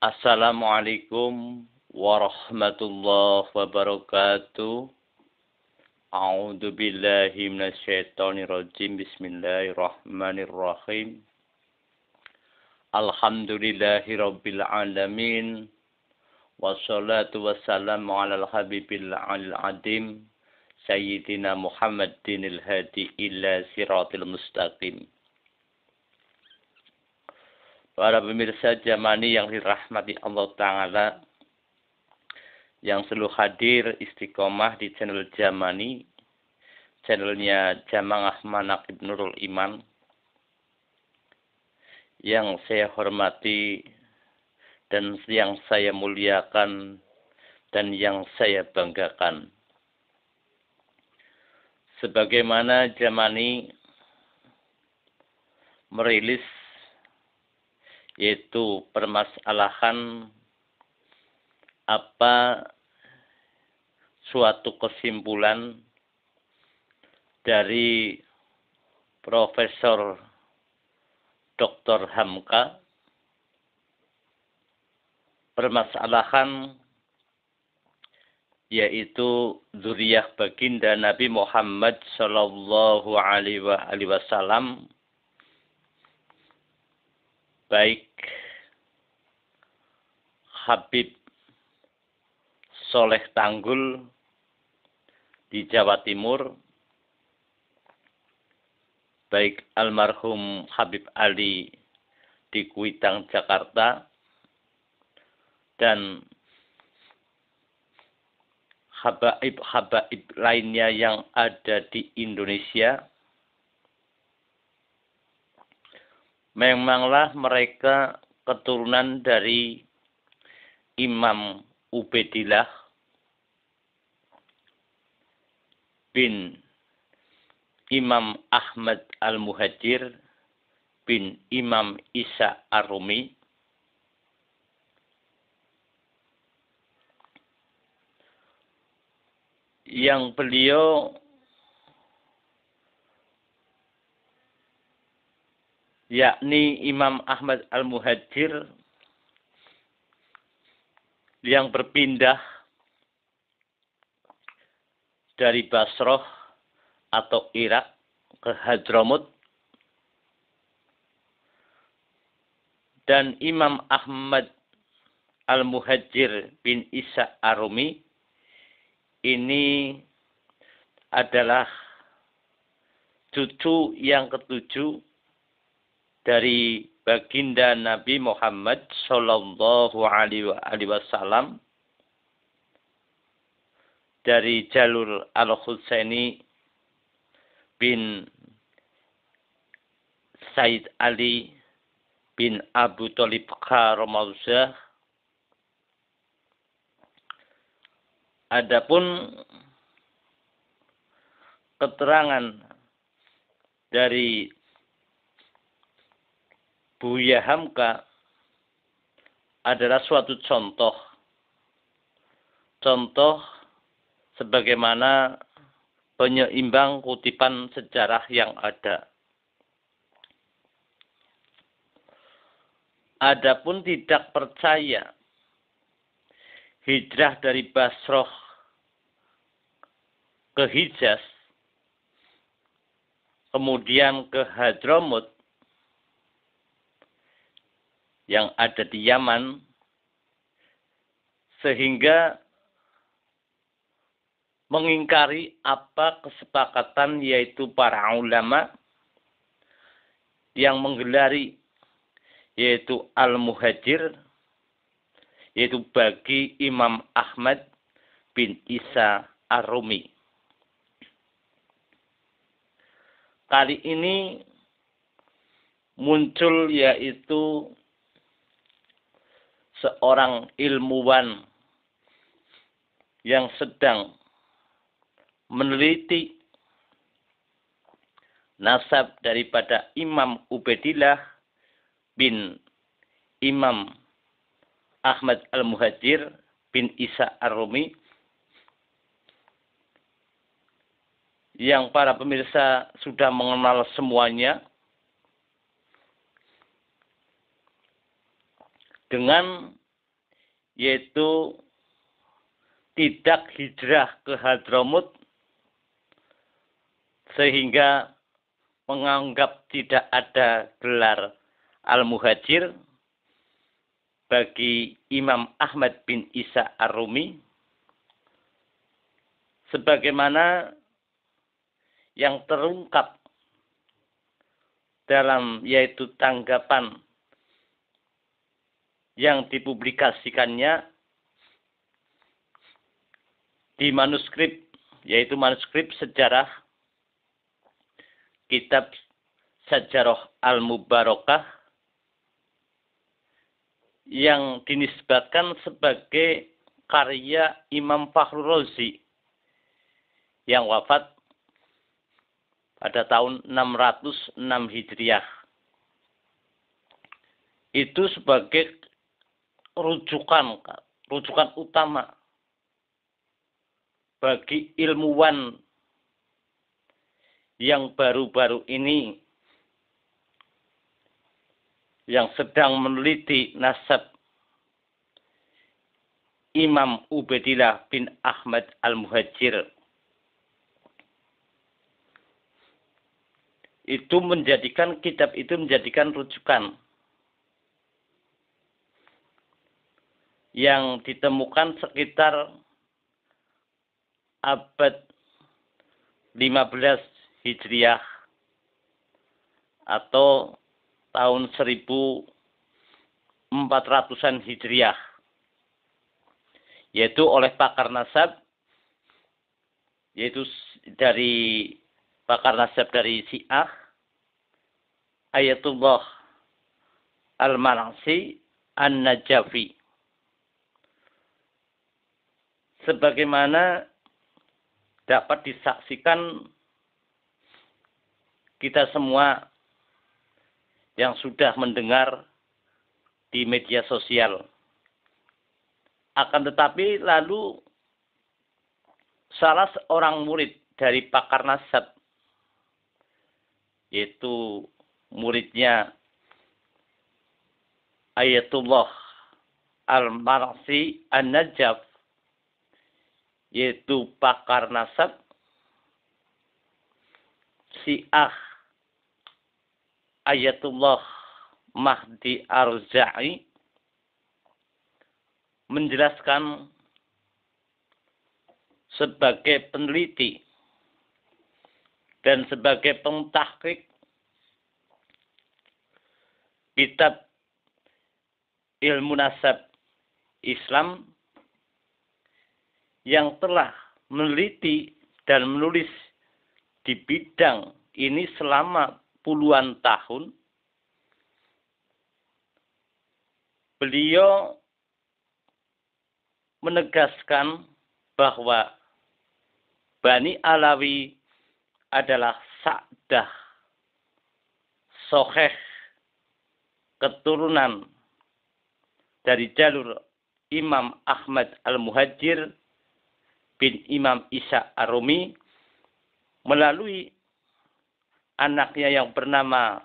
Assalamualaikum warahmatullahi wabarakatuh. A'udzu billahi minasyaitonir rajim. Bismillahirrahmanirrahim. Alhamdulillahi rabbil alamin. Wassalatu wassalamu alal habibil adim. Sayyidina Muhammadinil hadi ila siratil mustaqim. Para pemirsa Jamani yang dirahmati Allah Ta'ala, yang selalu hadir istiqomah di channel Jamani, channelnya Jamaah Manaqib Nurul Iman, yang saya hormati dan yang saya muliakan dan yang saya banggakan. Sebagaimana Jamani merilis yaitu permasalahan apa suatu kesimpulan dari Profesor Dr. Hamka, permasalahan yaitu dzurriyyah baginda Nabi Muhammad sallallahu alaihi wasallam, baik Habib Soleh Tanggul di Jawa Timur, baik almarhum Habib Ali di Kuitang, Jakarta, dan habaib-habaib lainnya yang ada di Indonesia. Memanglah mereka keturunan dari Imam Ubaidillah bin Imam Ahmad Al-Muhajir bin Imam Isa Ar-Rumi, yang beliau yakni Imam Ahmad Al-Muhajir yang berpindah dari Basrah atau Irak ke Hadramut, dan Imam Ahmad Al-Muhajir bin Isa Ar-Rumi ini adalah cucu yang ketujuh dari baginda Nabi Muhammad sallallahu alaihi wasallam, dari jalur Al-Husaini bin Said Ali bin Abu Thalib Karramallahu. Adapun keterangan dari Buya Hamka adalah suatu contoh sebagaimana penyeimbang kutipan sejarah yang ada. Adapun tidak percaya hijrah dari Basrah ke Hijaz, kemudian ke Hadramut yang ada di Yaman, sehingga mengingkari apa kesepakatan yaitu para ulama yang menggelari yaitu Al-Muhajir, yaitu bagi Imam Ahmad bin Isa Ar-Rumi. Kali ini muncul yaitu seorang ilmuwan yang sedang meneliti nasab daripada Imam Ubaidillah bin Imam Ahmad Al-Muhajir bin Isa Ar-Rumi, yang para pemirsa sudah mengenal semuanya, dengan yaitu tidak hijrah ke Hadramut sehingga menganggap tidak ada gelar Al-Muhajir bagi Imam Ahmad bin Isa Ar-Rumi, sebagaimana yang terungkap dalam yaitu tanggapan yang dipublikasikannya di manuskrip, yaitu manuskrip sejarah kitab Sajarah Al-Mubarakah yang dinisbatkan sebagai karya Imam Fakhrul Razi yang wafat pada tahun 606 Hijriah. Itu sebagai rujukan utama bagi ilmuwan yang baru-baru ini yang sedang meneliti nasab Imam Ubaidillah bin Ahmad Al-Muhajir. Itu menjadikan kitab itu menjadikan rujukan yang ditemukan sekitar abad 15 Hijriah atau tahun 1400-an Hijriah, yaitu oleh pakar nasab, yaitu dari pakar nasab dari Syiah, Ayatullah Al-Marasi An-Najafi. Sebagaimana dapat disaksikan kita semua yang sudah mendengar di media sosial. Akan tetapi lalu salah seorang murid dari pakar nasab, yaitu muridnya Ayatullah Al-Marasi An-Najaf, yaitu pakar nasab Syiah Ayatullah Mahdi Ar-Raja'i, menjelaskan sebagai peneliti dan sebagai pentahqiq kitab ilmu nasab Islam yang telah meneliti dan menulis di bidang ini selama puluhan tahun. Beliau menegaskan bahwa Bani Alawi adalah sa'dah soheh keturunan dari jalur Imam Ahmad Al-Muhajir bin Imam Isa Ar-Rumi melalui anaknya yang bernama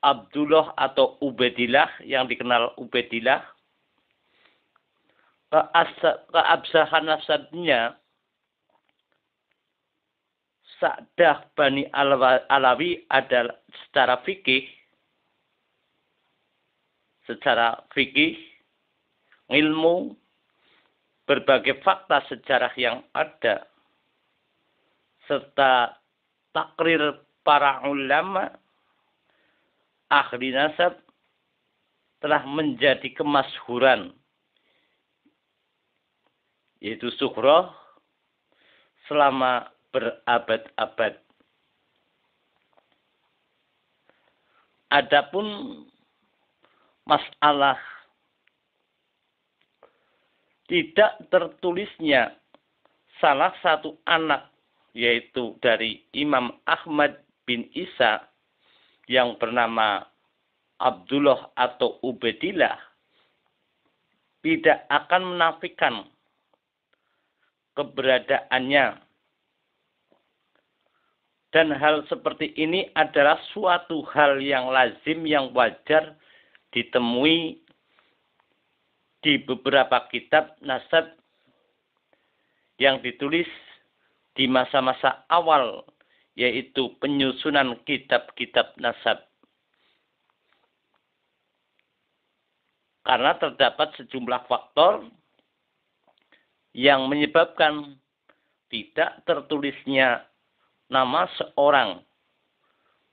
Abdullah atau Ubaidillah, yang dikenal Ubaidillah. Keabsahan nasabnya Sa'dah Bani Alawi adalah secara fikih, ilmu, berbagai fakta sejarah yang ada, serta takrir para ulama ahli nasab telah menjadi kemasyhuran, yaitu syuhrah selama berabad-abad. Adapun masalah tidak tertulisnya salah satu anak, yaitu dari Imam Ahmad bin Isa yang bernama Abdullah atau Ubaidillah, tidak akan menafikan keberadaannya. Dan hal seperti ini adalah suatu hal yang lazim, yang wajar ditemui di beberapa kitab nasab yang ditulis di masa-masa awal, yaitu penyusunan kitab-kitab nasab. Karena terdapat sejumlah faktor yang menyebabkan tidak tertulisnya nama seorang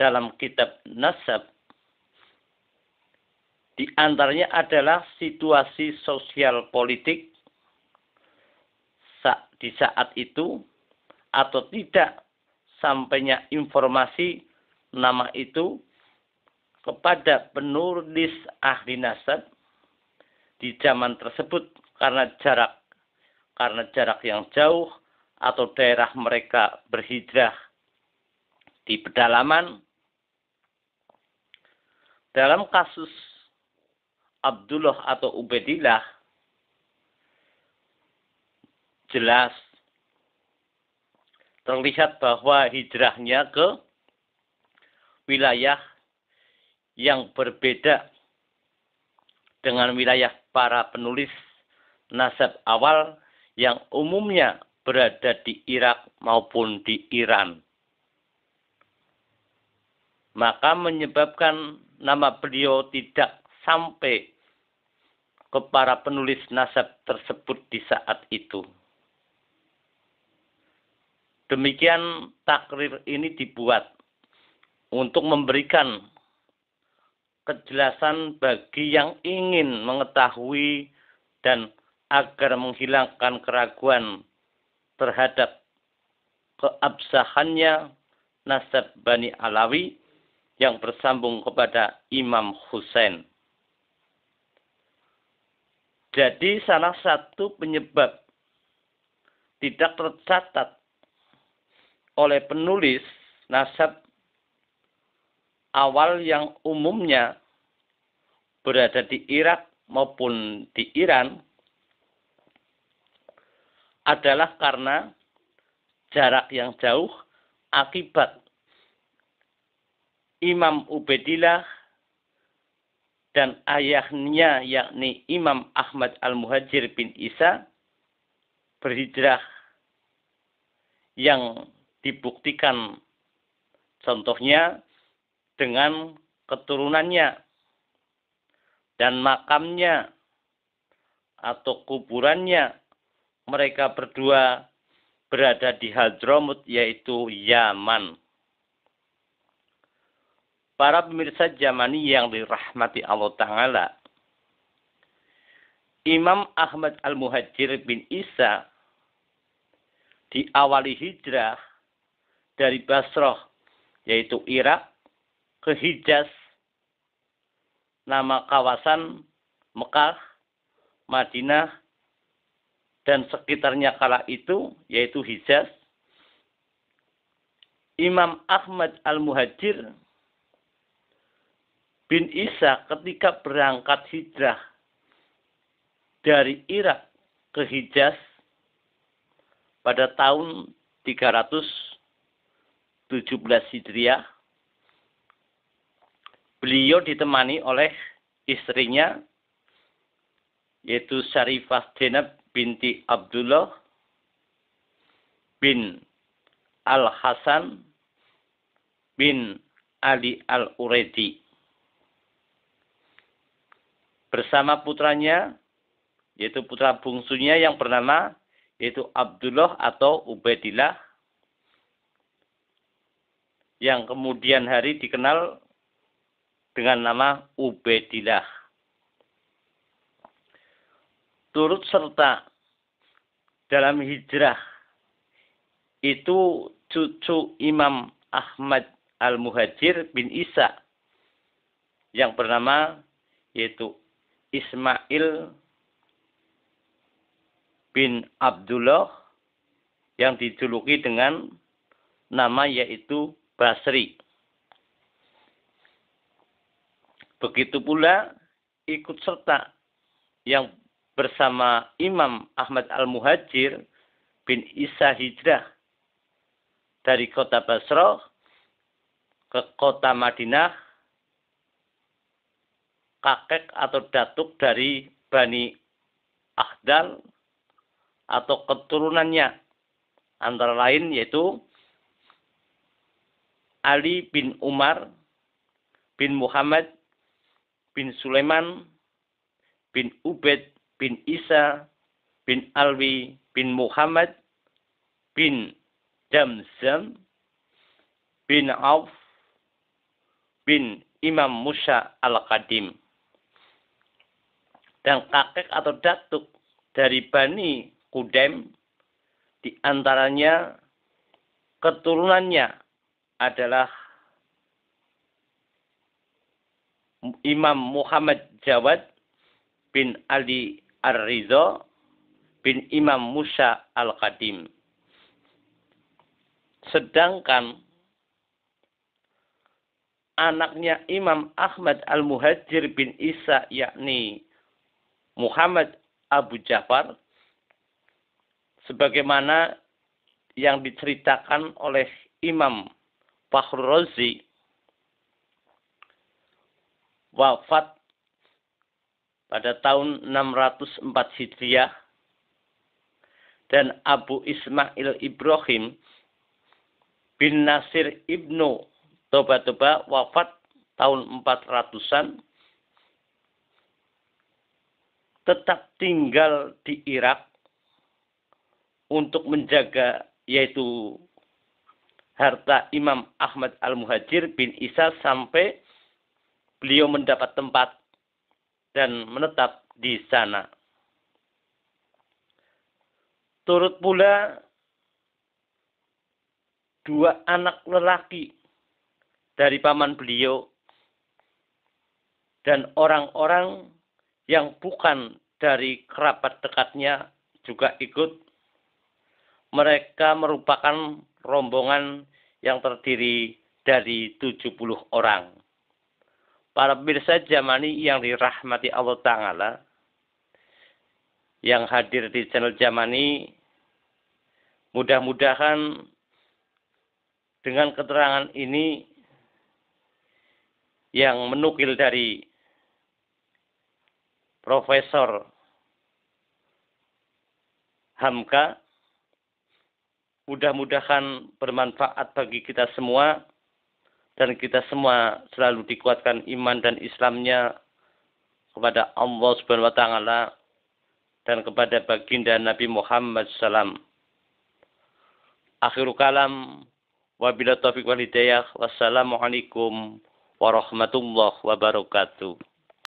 dalam kitab nasab. Di antaranya adalah situasi sosial politik di saat itu, atau tidak sampainya informasi nama itu kepada penulis ahli nasab di zaman tersebut karena jarak yang jauh atau daerah mereka berhijrah di pedalaman. Dalam kasus Abdullah atau Ubaidillah, jelas terlihat bahwa hijrahnya ke wilayah yang berbeda dengan wilayah para penulis nasab awal yang umumnya berada di Irak maupun di Iran. Maka menyebabkan nama beliau tidak sampai ke para penulis nasab tersebut di saat itu. Demikian takrir ini dibuat untuk memberikan kejelasan bagi yang ingin mengetahui dan agar menghilangkan keraguan terhadap keabsahannya nasab Bani Alawi yang bersambung kepada Imam Husain. Jadi salah satu penyebab tidak tercatat oleh penulis nasab awal yang umumnya berada di Irak maupun di Iran adalah karena jarak yang jauh akibat Imam Ubaidillah dan ayahnya yakni Imam Ahmad Al-Muhajir bin Isa berhijrah yang dibuktikan contohnya dengan keturunannya dan makamnya atau kuburannya. Mereka berdua berada di Hadramut, yaitu Yaman. Para pemirsa Jamani yang dirahmati Allah Ta'ala, Imam Ahmad Al-Muhajir bin Isa diawali hijrah dari Basrah, yaitu Irak, ke Hijaz, nama kawasan Mekah, Madinah, dan sekitarnya kala itu, yaitu Hijaz. Imam Ahmad Al-Muhajir bin Isa ketika berangkat hijrah dari Irak ke Hijaz pada tahun 317 Hijriah, beliau ditemani oleh istrinya, yaitu Syarifah Zainab binti Abdullah bin Al-Hasan bin Ali Al-Uredi, bersama putranya, yaitu putra bungsunya yang bernama yaitu Abdullah atau Ubaidillah, yang kemudian hari dikenal dengan nama Ubaidillah. Turut serta dalam hijrah itu cucu Imam Ahmad Al-Muhajir bin Isa yang bernama yaitu Ismail bin Abdullah yang dijuluki dengan nama yaitu Basri. Begitu pula ikut serta yang bersama Imam Ahmad Al-Muhajir bin Isa hijrah dari kota Basrah ke kota Madinah, kakek atau datuk dari Bani Akhdal atau keturunannya, antara lain yaitu Ali bin Umar bin Muhammad bin Sulaiman bin Ubaid bin Isa bin Alwi bin Muhammad bin Damzam bin Auf bin Imam Musa Al-Qadim. Dan kakek atau datuk dari Bani Kudaim, di antaranya keturunannya adalah Imam Muhammad Jawad bin Ali Ar-Ridha bin Imam Musa Al-Qadim. Sedangkan anaknya Imam Ahmad Al-Muhajir bin Isa, yakni Muhammad Abu Ja'far, sebagaimana yang diceritakan oleh Imam Fakhrul Razi, wafat pada tahun 604 Hijriah, dan Abu Ismail Ibrahim bin Nasir Ibnu Toba-Toba wafat tahun 400-an, tetap tinggal di Irak untuk menjaga yaitu harta Imam Ahmad Al-Muhajir bin Isa sampai beliau mendapat tempat dan menetap di sana. Turut pula dua anak lelaki dari paman beliau dan orang-orang yang bukan dari kerabat dekatnya juga ikut. Mereka merupakan rombongan yang terdiri dari 70 orang. Para pemirsa Jamani yang dirahmati Allah Ta'ala, yang hadir di channel Jamani, mudah-mudahan dengan keterangan ini yang menukil dari Profesor Hamka, mudah-mudahan bermanfaat bagi kita semua, dan kita semua selalu dikuatkan iman dan Islamnya kepada Allah Subhanahu wa Ta'ala dan kepada baginda Nabi Muhammad SAW. Akhirul kalam, wabillahi taufiq wal hidayah. Wassalamualaikum warahmatullahi wabarakatuh.